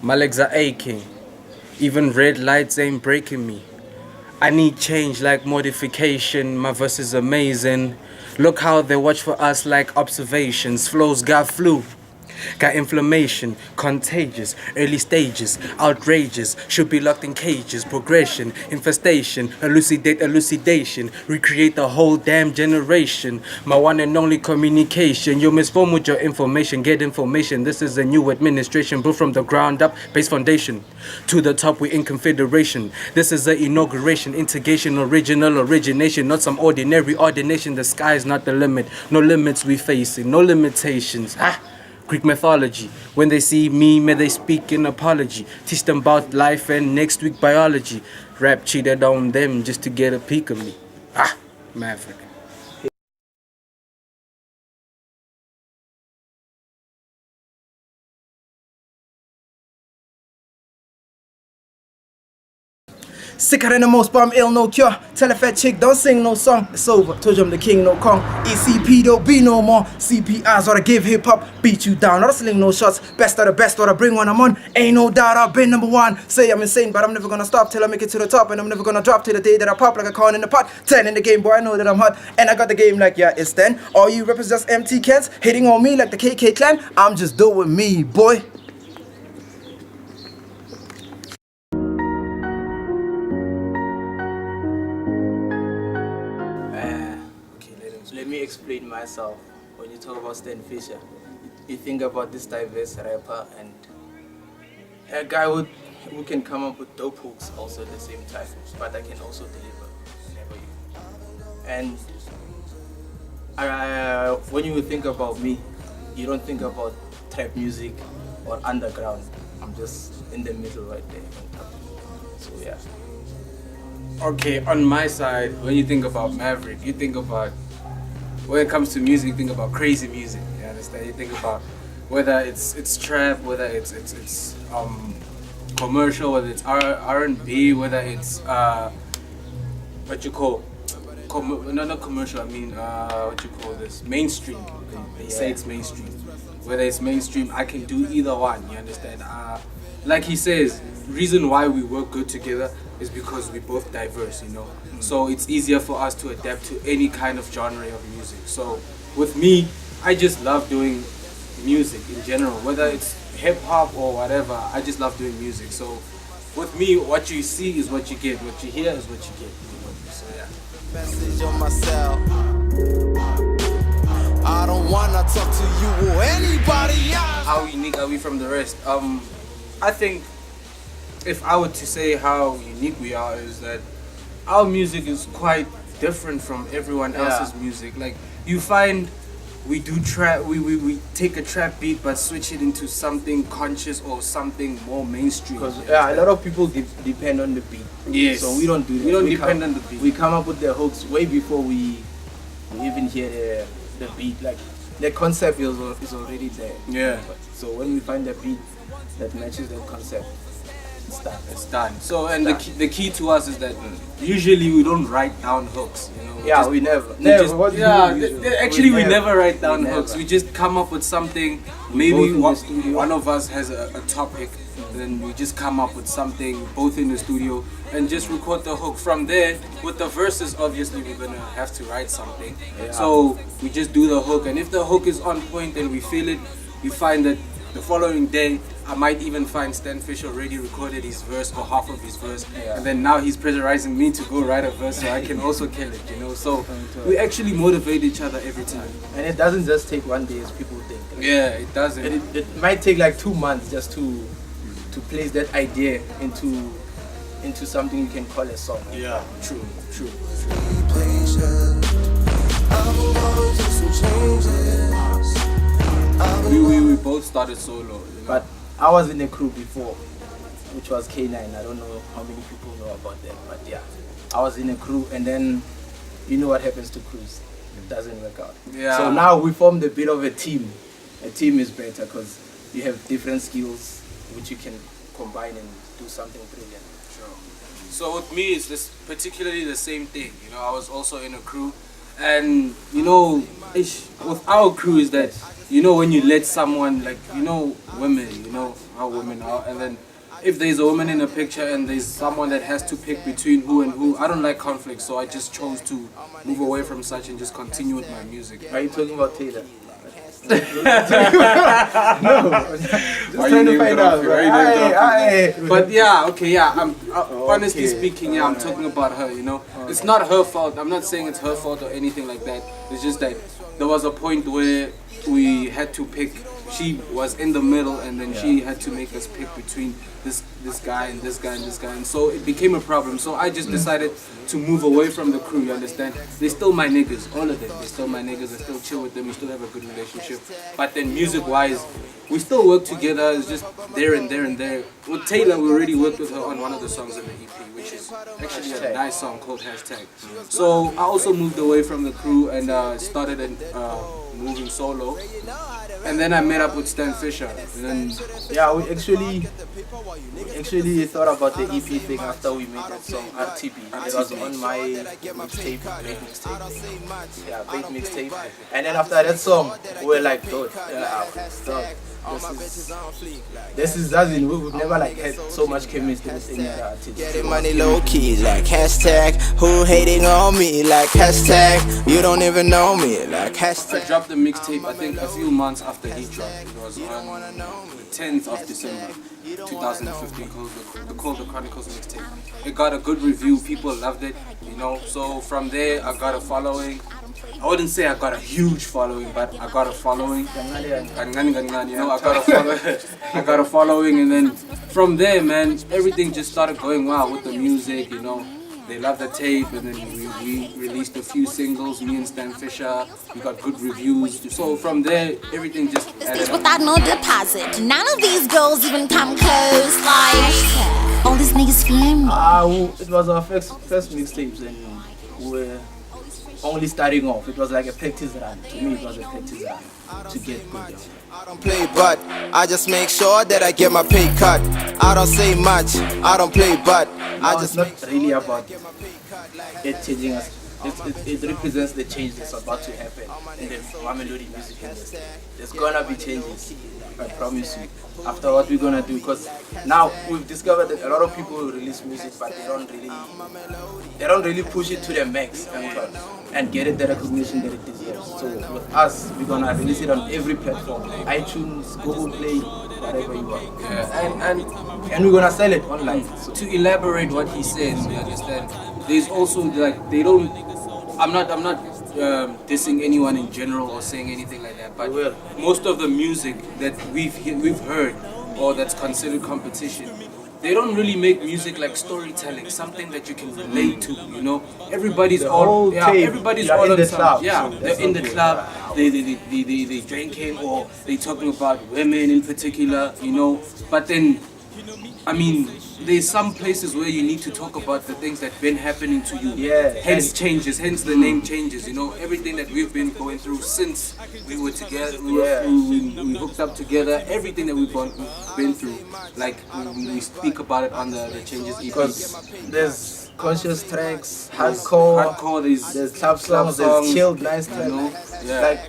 My legs are aching. Even red lights ain't breaking me. I need change like modification. My verse is amazing. Look how they watch for us like observations. Flows got flu. Got inflammation, contagious, early stages, outrageous, should be locked in cages, progression, infestation, elucidation, recreate the whole damn generation. My one and only communication, you misform with your information, get information. This is a new administration, built from the ground up, base foundation. To the top, we in confederation. This is the inauguration, integration, original origination, not some ordinary ordination. The sky is not the limit, no limits we facing, no limitations. Greek mythology. When they see me, may they speak in apology. Teach them about life and next week biology. Rap cheated on them just to get a peek of me. Maverick. Sicker than the most, but I'm ill, no cure. Tell a fat chick, don't sing no song. It's over, told you I'm the king, no Kong. ECP, don't be no more. CPIs, or I give hip hop, beat you down. Or I sling no shots, best of the best, or I bring one I'm on. Ain't no doubt I've been number one. Say I'm insane, but I'm never gonna stop till I make it to the top. And I'm never gonna drop till the day that I pop like a corn in the pot. 10 in the game, boy, I know that I'm hot. And I got the game like, yeah, it's 10. All you rappers just empty cans, hating on me like the KK clan. I'm just doing me, boy. Let me explain myself. When you talk about Stan Fisher, you think about this diverse rapper and a guy who can come up with dope hooks also at the same time, but I can also deliver whenever you. And when you think about me, you don't think about trap music or underground. I'm just in the middle right there. So yeah. Okay, on my side, when you think about Maverick, you think about, when it comes to music, you think about crazy music. You understand? You think about whether it's trap, whether it's commercial, whether it's R&B, whether it's what you call not commercial. I mean what you call this, mainstream. They say it's mainstream. Whether it's mainstream, I can do either one. You understand? Like he says, reason why we work good together is because we're both diverse, you know. So it's easier for us to adapt to any kind of genre of music. So with me, I just love doing music in general, whether it's hip hop or whatever. I just love doing music. So with me, what you see is what you get, what you hear is what you get. So yeah. Message on my cell. I don't wanna talk to you or anybody else. How unique are we from the rest? I think if I were to say how unique we are, is that our music is quite different from everyone else's music. Like, you find we do trap, we take a trap beat but switch it into something conscious or something more mainstream. Because a lot of people depend on the beat. Yes. So we don't do that. We don't depend on the beat. We come up with the hooks way before we even hear the beat. Like, the concept is already there. Yeah. So when we find the beat that matches the concept, it's done. So, and the key to us is that usually we don't write down hooks, you know. Yeah, we never. Actually, we never write down hooks. We just come up with something. Maybe one of us has a topic, then we just come up with something, both in the studio, and just record the hook. From there, with the verses, obviously we're gonna have to write something. Yeah. So we just do the hook, and if the hook is on point and we feel it, you find that the following day, I might even find Stan Fisher already recorded his verse or half of his verse, and then now he's pressurizing me to go write a verse so I can also kill it, you know. So we actually motivate each other every time. And it doesn't just take one day as people think. Yeah, it doesn't. It might take like 2 months just to place that idea into something you can call a song. Yeah, true. We both started solo, you know? But I was in a crew before, which was K9. I don't know how many people know about that, but yeah, I was in a crew, and then you know what happens to crews. It doesn't work out. Yeah. So now we formed a bit of a team. A team is better because you have different skills which you can combine and do something brilliant. Sure. So with me, it's particularly the same thing. You know, I was also in a crew, and you know, with our crew is that, you know, when you let someone, like, you know, women, you know, how women are, and then if there's a woman in a picture and there's someone that has to pick between who and who, I don't like conflict, so I just chose to move away from such and just continue with my music. Are you talking about Taylor? Just trying to find out. But yeah, okay, yeah. Honestly speaking, yeah, I'm talking about her. You know, it's not her fault. I'm not saying it's her fault or anything like that. It's just that there was a point where we had to pick. She was in the middle, and then she had to make us pick between this guy and this guy and this guy, and so it became a problem. So I just decided to move away from the crew. You understand? They're still my niggas, all of them. They're still my niggas. I still chill with them. We still have a good relationship. But then music-wise, we still work together. It's just there and there and there. With Taylor, we already worked with her on one of the songs in the EP, which is actually a nice song called Hashtag. So I also moved away from the crew and started moving solo. And then I met up with Stan Fisher. And then Yeah, we actually thought about the EP thing after we made that song RTB. It was on my mixtape, Bait mixtape. Yeah, Bait mixtape. And then after that song, we were like, dude, this is as in we've never like had so much chemistry with any other artist. Getting money low key, like hashtag. Who hating on me, like hashtag. You don't even know me, like I hashtag. dropped the mixtape, I think, a few months after he dropped. It was on the 10th of December, 2015, called the Chronicles mixtape. It got a good review, people loved it, you know. So from there, I got a following. I wouldn't say I got a huge following, but I got a following. You know, I got a following, and then from there, man, everything just started going well with the music, you know. They loved the tape, and then we released a few singles, me and Stan Fisher. We got good reviews. So from there, everything just added up. Without no deposit. None of these girls even come close. Like, all these niggas feeling me. It was our first mixtapes, and we were only starting off. It was like a practice run. To me, it was a practice run to get good. I don't play, but I just make sure that I get my pay cut. I don't say much, I don't play, but I It's just not really about it changing us. It represents the change that's about to happen in the Mamelodi music industry. There's gonna be changes, I promise you. After what we're gonna do, because now we've discovered that a lot of people release music, but they don't really push it to the max and get it the recognition that it deserves. So with us, we're gonna release it on every platform, iTunes, Google Play, whatever you want. Yeah, And we're gonna sell it online. So to elaborate what he says, you understand? There's also like they don't. I'm not dissing anyone in general or saying anything like that. But Well. most of the music that we've heard or that's considered competition, they don't really make music like storytelling, something that you can relate to. You know, everybody's whole tape, everybody's you're all in on the some- club, Yeah, so they're that's in the okay. club. They drinking or they talking about women in particular. You know, but then. I mean, there's some places where you need to talk about the things that been happening to you. Yeah. Hence changes, hence the name changes. You know, everything that we've been going through since we were together, we hooked up together. Everything that we've been through, like we speak about it on the Changes EP. because there's conscious tracks, hardcore, there's club songs, there's chilled, nice tracks. You know? Yeah. Like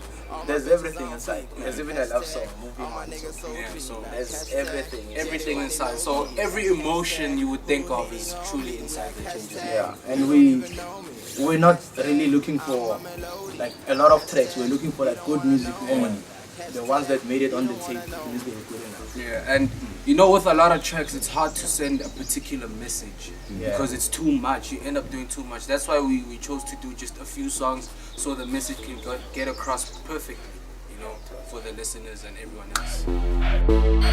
there's everything inside. There's even a love song, moving on. Yeah, so There's everything inside. So every emotion you would think of is truly inside the Changes EP. Yeah, and we're not really looking for like a lot of tracks. We're looking for like good music only. The ones that made it on the tape, means they were good enough. Yeah, and you know, with a lot of tracks, it's hard to send a particular message because it's too much. You end up doing too much. That's why we chose to do just a few songs so the message can get across perfectly, you know, for the listeners and everyone else.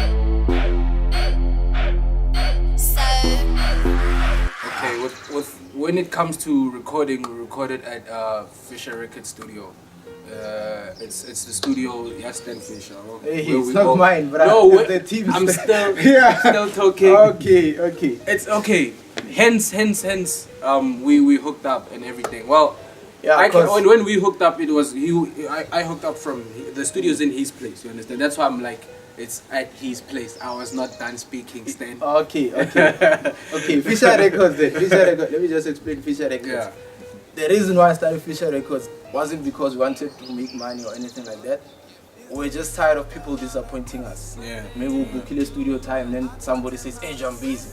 Okay, with when it comes to recording, we recorded at Fisher Record Studio. It's the studio, Stan Fisher. Hey, where it's we not go- mine, but No, it's the team's I'm stuff. still talking. Okay. It's okay. Hence, we hooked up and everything. Well, Yeah, 'cause- when we hooked up, it was I hooked up from the studio's in his place. You understand? That's why I'm like, it's at his place. I was not done speaking, Stan. Okay. Okay, Fisher Records then. Fisher Records. Let me just explain Fisher Records. Yeah. The reason why I started Fisher Records wasn't because we wanted to make money or anything like that. we're just tired of people disappointing us. Yeah. Maybe we'll book a studio time, then somebody says, hey, I'm busy.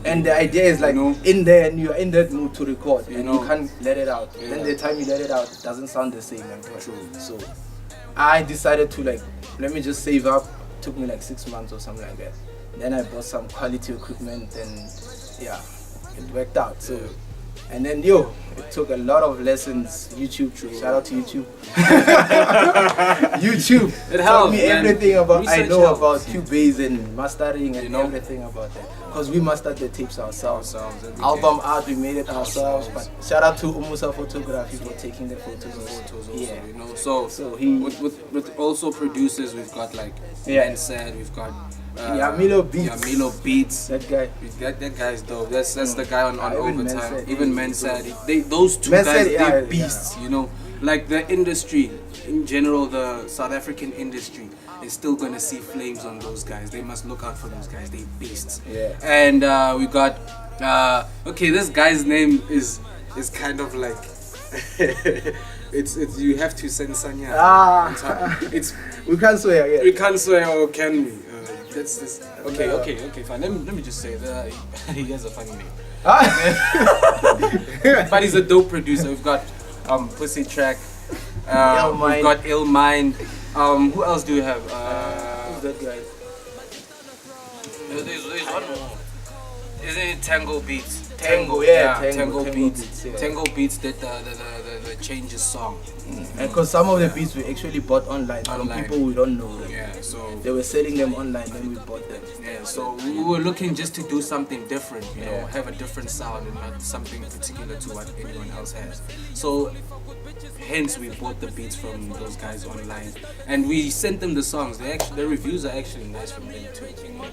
And the idea is like, in there, and you're in that mood to record, and you can't let it out. Yeah. Then the time you let it out, it doesn't sound the same. True. So I decided to like, let me just save up. Took me like 6 months or something like that. Then I bought some quality equipment, and yeah, it worked out. So. And then it took a lot of lessons. YouTube, shout out to YouTube. YouTube It taught helps, me man. everything about. Research I know helps. about Cubase and mastering and You know? everything about that. Because we mastered the tapes ourselves. every day. Album art, we made it ourselves. But shout out to Umusa Photography for taking the photos. Also, Yeah. you know. So he with also producers, we've got like Yeah. Said, we've got Milo Beats. Milo Beats. That guy. That guy's dope. That's the guy on Even overtime. Mensah, Even Mensah. Those two Mensah, guys, yeah, they're beasts. You know, like the industry in general, the South African industry is still gonna see flames on those guys. They must look out for those guys. They beasts. Yeah. And we got okay. This guy's name is kind of like it's you have to censor. It's We can't swear. Yeah. we can't swear, or can we? That's this. Okay, fine. Let me just say that he has a funny name. But he's a dope producer. We've got Pussy Track. Ill We've Mind. got Ill Mind. Who else do we have? Who's that guy? There's one more. Isn't it Tango Beats? Tango, yeah, Tango Tango Beats. Beats, yeah. Tango Beats did the Changes song. And because some of the beats we actually bought online from Online. people we don't know. Yeah, so They were selling them online, then we bought them. yeah, so we were looking just to do something different, you know, have a different sound and not something particular to what anyone else has. So hence we bought the beats from those guys online, and we sent them the songs. The reviews are actually nice from them too.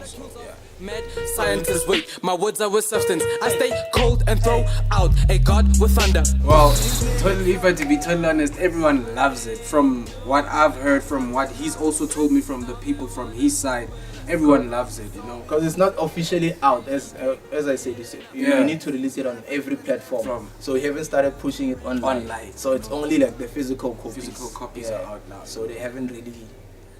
So yeah. Mad scientists, wait, my words are with substance. I stay cold and throw out a god with thunder. Well, totally, if I to be totally honest, everyone loves it. From what I've heard, from what he's also told me from the people from his side, everyone loves it, you know. Because it's not officially out, as I said, Yeah. you need to release it on every platform. So we haven't started pushing it online. Online. So it's only like the physical copies. Physical copies Yeah. are out now. So they haven't really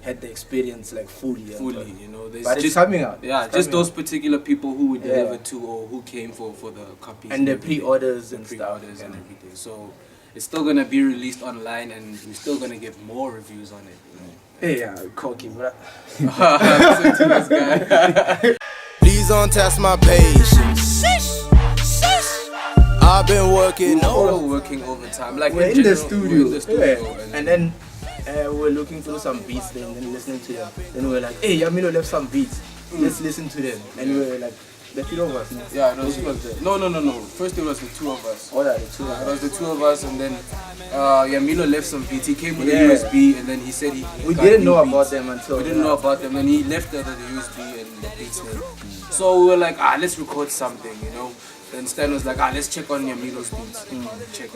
had the experience like fully. You know. There's But it's just coming out. Yeah, It's just coming those particular people who we Yeah. delivered to or who came for the copies. And the everything. pre-orders The and pre-orders stuff. and Yeah. everything. So it's still gonna be released online, and we're still gonna get more reviews on it. You know. Hey, yeah, cocky, bro. Listen to this guy. Please don't test my patience. I've been working All working overtime, like We're in the general, studio. we're in the studio, Yeah. And then we're looking through some beats then listening to them. Then we're like, hey, Yamilo left some beats. Let's listen to them. And we're like, the three of us. No? yeah, no. First it was the two of us. Oh, yeah, the two of It us. was the two of us, and then Milo left some beats. He came with Yeah. a USB, and then he said he We got didn't new know beats. about them until We didn't know about them, and he left the USB and the beats there. So we were like, let's record something, you know. Then Stan was like, let's check on Milo's beats. Check.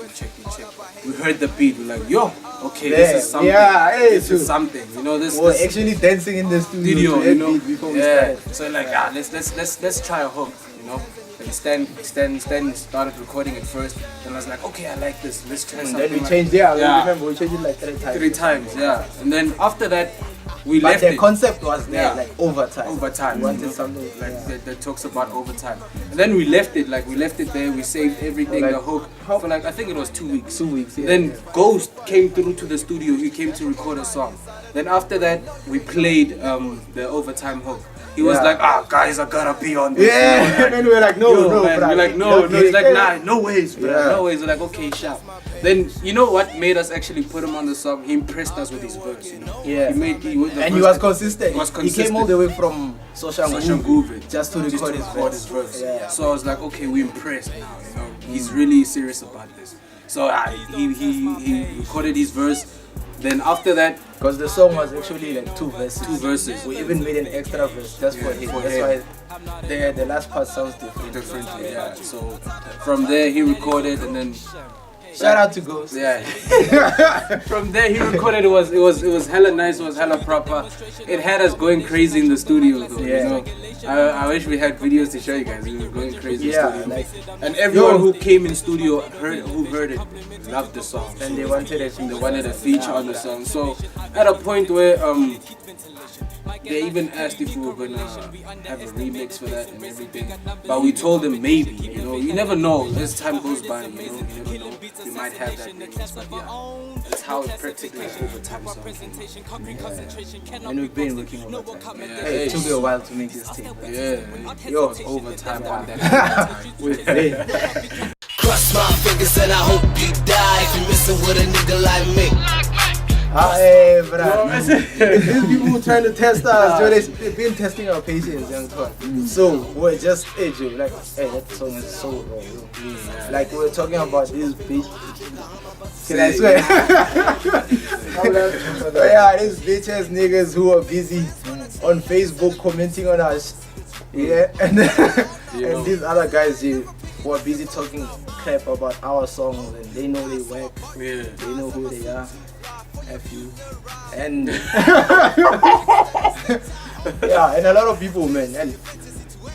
We heard the beat. We're like, yo, okay, Yeah, this is something. yeah, hey, this true. is something. You know, this. We're this actually dancing in the studio video, to you that know. beat before we Yeah. started. So like, let's try a hook, you know. And Stan started recording it first, and I was like, okay, I like this. Let's try And something. then we like- changed, yeah, Yeah. I remember we changed it like 3 times. 3 times, yeah. And then after that, we But left the it. concept was there, Yeah. like overtime. Overtime. We wanted you know, something like yeah. that talks about overtime. And then we left it there, we saved everything, Like, the hook, for like, I think it was 2 weeks. 2 weeks, yeah. Then Ghost came through to the studio, he came to record a song. Then after that, we played the overtime hook. He was Yeah. like, guys, I gotta be on this. Yeah, You know, and then we were like, no, Yo, no, man. bruh. We're like, no. Okay, He's like, yeah. nah, no ways, bro. Yeah. No ways. We're like, okay, sharp. Then you know what made us actually put him on the song? He impressed us with his verse, you know. Yeah. He He was consistent. He was He came all the way from Social Groove just to record his verse. Yeah. So I was like, okay, we're impressed now. You know, he's really serious about this. So he recorded his verse. Then after that, Because the song was actually like 2 verses. 2 verses. We even made an extra verse just for him. That's why the last part sounds different. differently, yeah. So from there he recorded, and then Shout out to Ghost. Yeah. From there he recorded. It was hella nice. It was hella proper. It had us going crazy in the studio though. Yeah. You know. I wish we had videos to show you guys. We were going crazy Yeah, in studio. like, and everyone who came in studio who heard it loved the song. and they wanted it. They wanted a feature on the song. So at a point where they even asked if we were gonna have a remix for that and everything, but we told them maybe. You know, you never know. As time goes by, you know, you never know. We might have that remix, but yeah, that's how it practically over time. And we've been working overtime. Yeah, Hey, it took you a while to make this tape. Yeah, yo, it's overtime on that. Cross my fingers and I hope you die if you're messing with a nigga like me. Hey, bro. These people who trying to test us, Joe, they've been testing our patience, young talk. So we're just, hey, Joe, like, hey, that song is so raw, yo. Like we're talking about this bitch. Can I swear? Yeah, these bitch ass niggas who are busy on Facebook commenting on us. Yeah, and and these other guys here who are busy talking crap about our songs and they know they work. Yeah. They know who they are. F you. And yeah, and a lot of people, man, and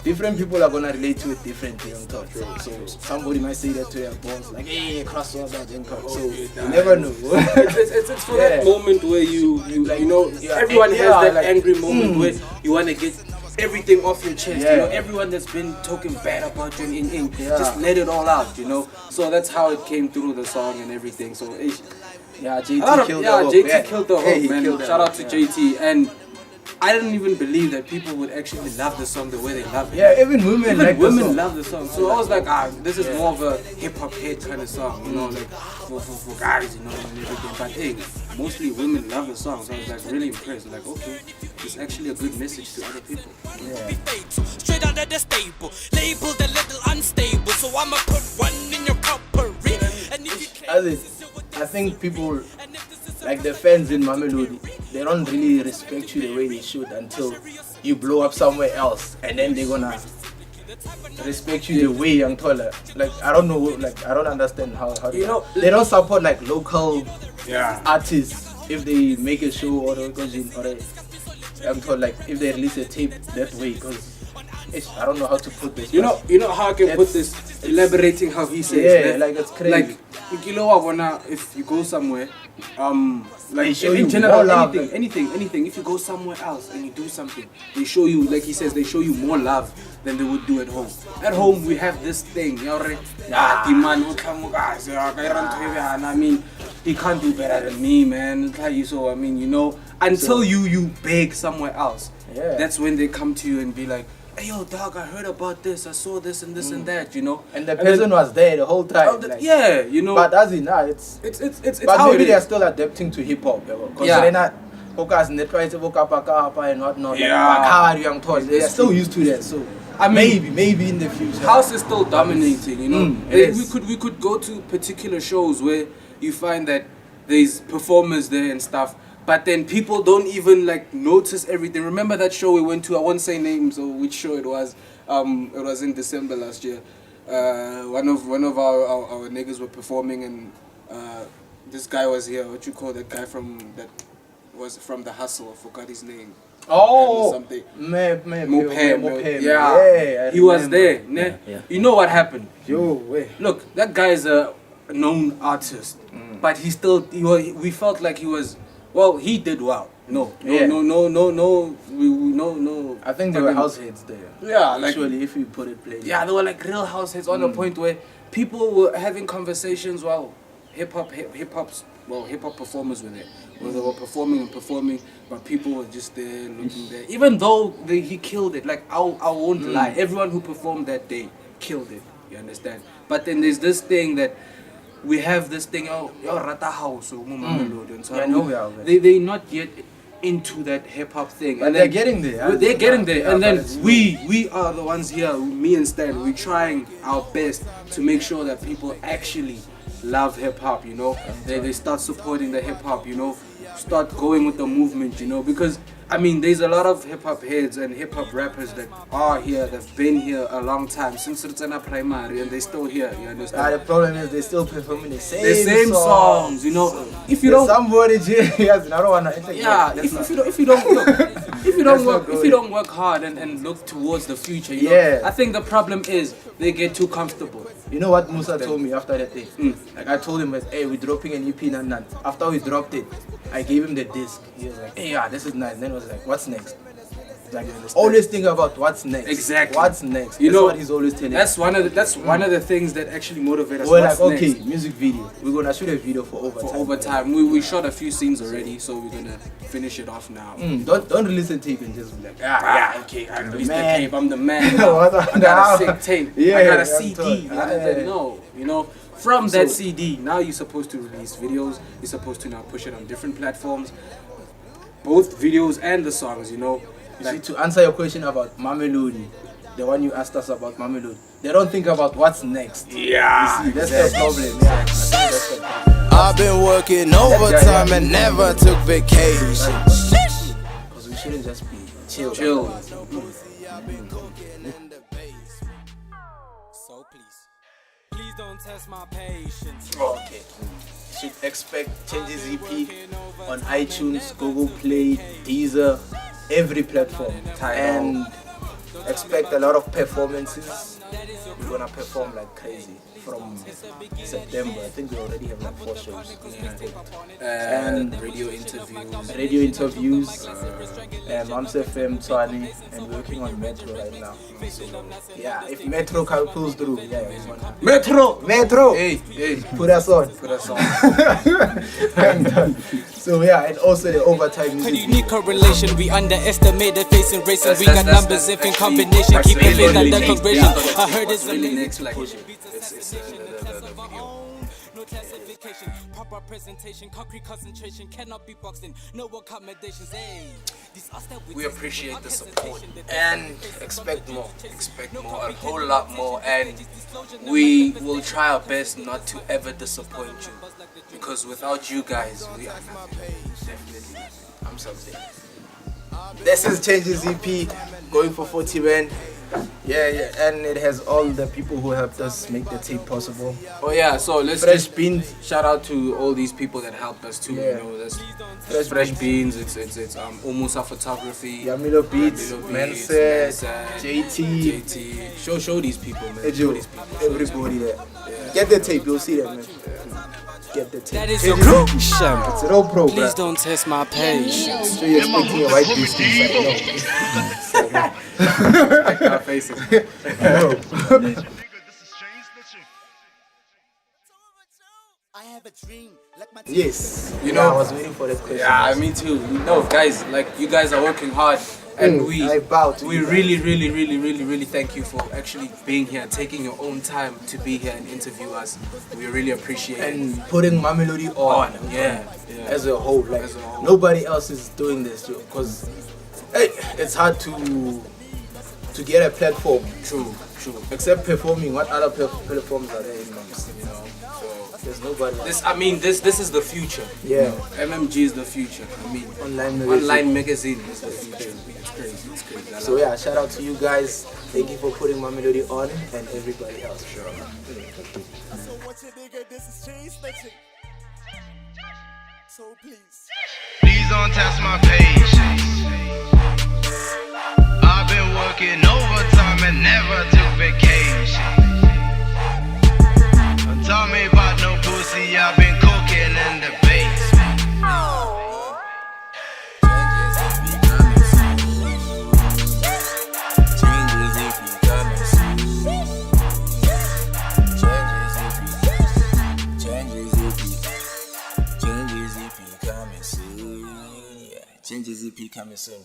different people are gonna relate to it differently on top. So somebody might say that to their boss, like, hey, cross over that and cut. So you never know. It's for that moment where you know, everyone has that like, angry moment where you want to get everything off your chest. Yeah. You know, everyone that's been talking bad about you in just let it all out. You know, so that's how it came through the song and everything. So yeah, JT killed the hook. JT killed the hook, Hey, he man. killed Shout out to yeah. JT. And I didn't even believe that people would actually love the song the way they love it. Yeah, even women like the women song. love the song. So I was like, this is more of a hip hop head kind of song, you know, like for guys, you know, and everything. But hey, mostly women love the song. So I was like really impressed. Like, okay, it's actually a good message to other people. Straight out of the stable, labeled a little unstable, so I'ma put one in your cuppery. And if you I think people, like the fans in Mamelodi, they don't really respect you the way they should until you blow up somewhere else, and then they're gonna respect you the way young taller. Like I don't know, like I don't understand how You know, they don't support like local Yeah. artists if they make a show or a young taller, like if they release a tape that way, because I don't know how to put this. You know how I can put this, elaborating how he says. Yeah, that? like it's crazy. Like, you know what, if you go somewhere, like They show in you general, more love, anything. If you go somewhere else and you do something, they show you, like he says, they show you more love than they would do at home. At home, we have this thing. The man who come, guys. I mean, he can't do better than me, man. So I mean, you know, until you beg somewhere else, Yeah. that's when they come to you and be like, hey yo dog, I heard about this, I saw this and this and that, you know. And the person was there the whole time. Like, yeah, you know. but as in now, it's It's but how maybe it they're is. still adapting to hip hop, because Yeah. they're not focused on the try to vote up and whatnot. Yeah. Young toys, they're still used to that. So I mean, maybe in the future. House is still dominating, you know. it is. We could go to particular shows where you find that there's performers there and stuff, but then people don't even like notice everything. Remember that show we went to? I won't say names or which show it was. It was in December last year. One of our niggas were performing, and this guy was here. What you call that guy that was from the Hustle? I forgot his name. Oh, something. Mopem. Yeah, he was there. Ne? Yeah. You know what happened? Yo, wait. Look, that guy is a known artist, but we felt like he was. Well, he did well. No. I think there were house hits there. Yeah, like Actually, if you put it plain. yeah, they were like real house hits on the point where people were having conversations while hip hop performers were there. Well, they were performing, but people were just there looking there. Even though he killed it, like I won't lie, everyone who performed that day killed it. You understand? But then there's this thing that we have this thing, Rata House, and so Yeah, I know we are. they're not yet into that hip hop thing, But they're getting there. They're getting there, Yeah, and then but it's we are the ones here, me and Stan. We're trying our best to make sure that people actually love hip hop. You know, they start supporting the hip hop. You know, start going with the movement, you know, because I mean, there's a lot of hip hop heads and hip hop rappers that are here, they've been here a long time since Ritsana primary, and they're still here. You understand? The problem is they still performing the same songs, you know. So, if you don't, somebody yes, I don't wanna. yeah, if you don't look, if you don't work hard and look towards the future, you know, I think the problem is they get too comfortable. You know what Musa told me after that thing? Like I told him, hey, we're dropping an EP and after we dropped it, I gave him the disc. He was like, hey, yeah, this is nice. Then I was like, what's next? Like, always think about what's next. Exactly. What's next? You that's know what he's always telling that's me. one of the things that actually motivate us. We're What's like, okay, next? music video. We're gonna shoot a video for overtime. We shot a few scenes already, so we're gonna finish it off now. Don't release the tape and just be like, Okay, I released the tape. I'm the man. What the- I got a sick tape. Yeah, I got a I'm CD. told. No, you know. From that CD, now you're supposed to release videos. You're supposed to now push it on different platforms, both videos and the songs. You know. You see, to answer your question about Mamelodi, the one you asked us about Mamelodi, they don't think about what's next. Yeah. You see, that's the problem. Yeah, that's the problem. I've been working overtime and never took vacation. Because we shouldn't just be chill. So please don't test my patience. Okay. You should expect Changes EP on iTunes, Google Play, Deezer, every platform. And expect a lot of performances. We're gonna perform like crazy from September. I think we already have like 4 shows. And radio interviews. Mams FM, Twani, and we're working on Metro right now. So, yeah, if Metro pulls through, yeah, we wanna. Metro! Hey, Put us on. on. So yeah, and also the overtime music. Unique correlation, we underestimate the facing racing. We got numbers if in combination, keep your faith under conversion. I heard it's really amazing. next, like, it's the video. No classification, proper presentation, concrete concentration, cannot be boxed in, no accommodations. Hey, we appreciate the support And expect more. a whole lot more, and we will try our best not to ever disappoint you, because without you guys we are nothing. Definitely, I'm something. This is Changes EP, going for 40 Rand. Yeah, and it has all the people who helped us make the tape possible. Oh yeah, so let's Fresh just Beans. shout out to all these people that helped us too. Yeah. You know, there's Fresh Beans. It's Umusa Photography, Yamilo Beats, Yamilo Menset, Menset, JT. Show these people, man. Ejo, Show these people. everybody there. Get the tape, you'll see them, man. Get the tape. that is your crucial. It's real pro, bro. Please don't test my patience. So you're expecting a white beast inside. Our faces. Yes. You know, I was waiting for that question. Yeah, me too. No, guys, like you guys are working hard, and I bow to we you guys. really thank you for actually being here, taking your own time to be here and interview us. We really appreciate it. And putting Mamelodi on. Yeah. As a whole, like As a whole. nobody else is doing this, because it's hard to get a platform. True. Except performing, what other platforms are there in Mams, you know? So there's nobody else. This is the future. Yeah. MMG is the future. I mean, Online magazine is the future. It's crazy. I So love yeah, shout out to you guys. Thank you for putting Mamelodi on, and everybody else. Sure. So what you nigga, this is cheese snitching. So please Please don't test my patience. I've been working overtime and never took vacation. Don't tell me about no pussy, I've been cooking in the basement. Changes EP coming soon.